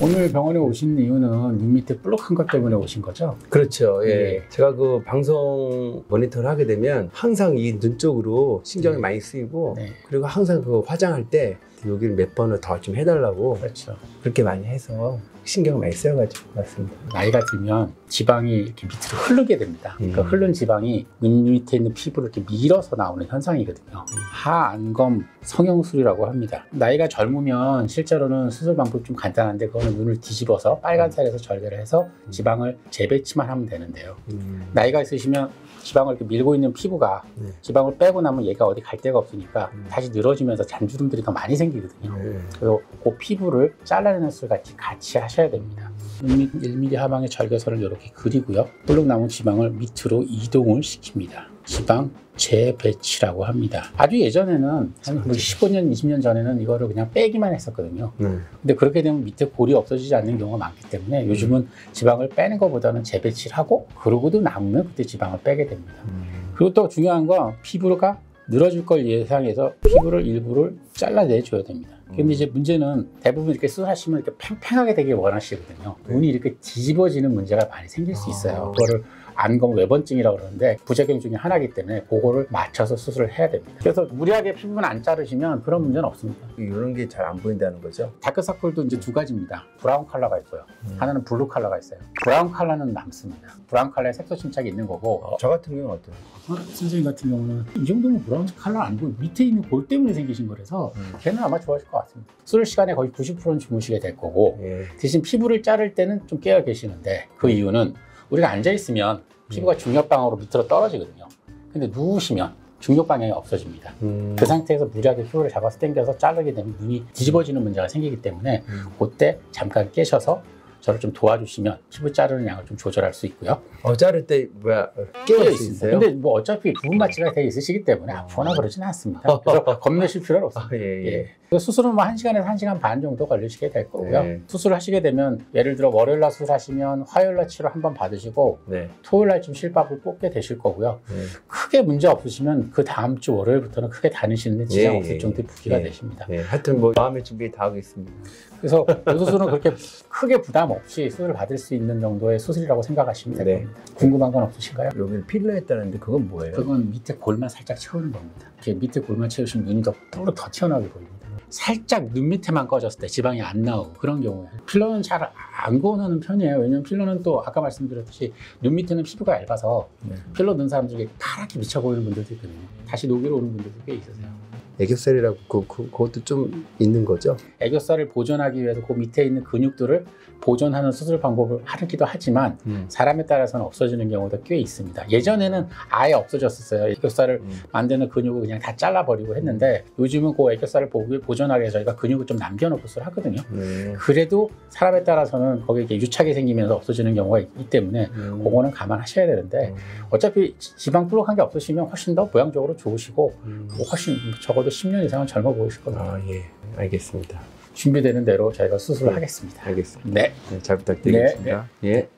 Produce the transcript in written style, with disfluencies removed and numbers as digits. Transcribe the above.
오늘 병원에 오신 이유는 눈 밑에 볼록한 것 때문에 오신 거죠? 그렇죠. 예. 예. 제가 그 방송 모니터를 하게 되면 항상 이 눈 쪽으로 신경이 많이 쓰이고 네. 그리고 항상 그 화장할 때 여기를 몇 번을 더 좀 해달라고 그렇죠. 그렇게 많이 해서 신경을 많이 쓰여가지고 맞습니다. 나이가 들면 지방이 이렇게 밑으로 흐르게 됩니다. 그러니까 흐른 지방이 눈 밑에 있는 피부를 이렇게 밀어서 나오는 현상이거든요. 하안검 성형술이라고 합니다. 나이가 젊으면 실제로는 수술 방법이 좀 간단한데 그거는 눈을 뒤집어서 빨간 살에서 절개를 해서 지방을 재배치만 하면 되는데요. 나이가 있으시면 지방을 이렇게 밀고 있는 피부가 지방을 빼고 나면 얘가 어디 갈 데가 없으니까 다시 늘어지면서 잔주름들이 더 많이 생기거든요. 그래서 그 피부를 잘라내는 수술 같이 하셔야 됩니다. 눈 밑 1mm 하방의 절개선을 이렇게 그리고요. 볼록 남은 지방을 밑으로 이동을 시킵니다. 지방 재배치라고 합니다. 아주 예전에는 한 15년, 20년 전에는 이거를 그냥 빼기만 했었거든요. 근데 그렇게 되면 밑에 골이 없어지지 않는 경우가 많기 때문에 요즘은 지방을 빼는 것보다는 재배치를 하고 그러고도 남으면 그때 지방을 빼게 됩니다. 그리고 또 중요한 건 피부가 늘어질 걸 예상해서 피부를 일부를 잘라내줘야 됩니다. 근데 이제 문제는 대부분 이렇게 수술하시면 이렇게 팽팽하게 되길 원하시거든요. 눈이 이렇게 뒤집어지는 문제가 많이 생길 수 있어요. 그거를 안검 외번증이라고 그러는데 부작용 중에 하나이기 때문에 그거를 맞춰서 수술을 해야 됩니다. 그래서 무리하게 피부만 안 자르시면 그런 문제는 없습니다. 이런 게 잘 안 보인다는 거죠? 다크서클도 이제 두 가지입니다. 브라운 컬러가 있고요. 하나는 블루 컬러가 있어요. 브라운 컬러는 남습니다. 브라운 컬러에 색소 침착이 있는 거고 저 같은 경우는 어때요? 선생님 같은 경우는 이 정도면 브라운 컬러 아니고 밑에 있는 골 때문에 생기신 거라서 걔는 아마 좋아하실 것 같습니다. 수술 시간에 거의 90%는 주무시게 될 거고 대신 피부를 자를 때는 좀 깨어 계시는데 그 이유는 우리가 앉아있으면 피부가 중력방향으로 밑으로 떨어지거든요. 근데 누우시면 중력 방향이 없어집니다. 그 상태에서 무리하게 피부를 잡아서 당겨서 자르게 되면 눈이 뒤집어지는 문제가 생기기 때문에 그때 잠깐 깨셔서 저를 좀 도와주시면 피부 자르는 양을 좀 조절할 수 있고요. 자를 때 뭐야 깨어 있어요? 근데 뭐 어차피 부분 마취가 되어 있으시기 때문에 아프거나 그러지는 않습니다. 그래서 겁내실 필요는 없습니다. 예. 수술은 뭐 1시간에서 1시간 반 정도 걸리시게 될 거고요. 수술을 하시게 되면 예를 들어 월요일날 수술하시면 화요일날 치료 한번 받으시고 토요일날쯤 실밥을 뽑게 되실 거고요. 크게 문제 없으시면 그 다음 주 월요일부터는 크게 다니시는데 지장 없을 정도의 부기가 되십니다. 하여튼 뭐 마음의 준비 다 하겠습니다. 그래서 이 수술은 그렇게 크게 부담 없이 수술을 받을 수 있는 정도의 수술이라고 생각하시면 될 겁니다. 궁금한 건 없으신가요? 여기 필러 했다는데 그건 뭐예요? 그건 밑에 골만 살짝 채우는 겁니다. 이렇게 밑에 골만 채우시면 눈이 더 튀어나오게 보입니다. 살짝 눈 밑에만 꺼졌을 때 지방이 안 나오고 그런 경우에 필러는 잘 안 권하는 편이에요. 왜냐면 필러는 또 아까 말씀드렸듯이 눈 밑에는 피부가 얇아서 필러 넣은 사람들이 파랗게 미쳐 보이는 분들도 있거든요. 다시 녹이러 오는 분들도 꽤 있으세요. 애교살이라고 그것도 좀 있는 거죠? 애교살을 보존하기 위해서 그 밑에 있는 근육들을 보존하는 수술 방법을 하기도 하지만 사람에 따라서는 없어지는 경우도 꽤 있습니다. 예전에는 아예 없어졌었어요. 애교살을 만드는 근육을 그냥 다 잘라버리고 했는데 요즘은 그 애교살을 보존하기 위해서 저희가 근육을 좀 남겨놓고 수술을 하거든요. 그래도 사람에 따라서는 거기에 유착이 생기면서 없어지는 경우가 있기 때문에 그거는 감안하셔야 되는데 어차피 지방 볼록한 게 없으시면 훨씬 더 모양적으로 좋으시고 훨씬 적어도 10년 이상은 젊어 보이실 겁니다. 예, 알겠습니다. 준비되는 대로 저희가 수술을 하겠습니다. 알겠습니다. 네. 잘 부탁드리겠습니다. 예.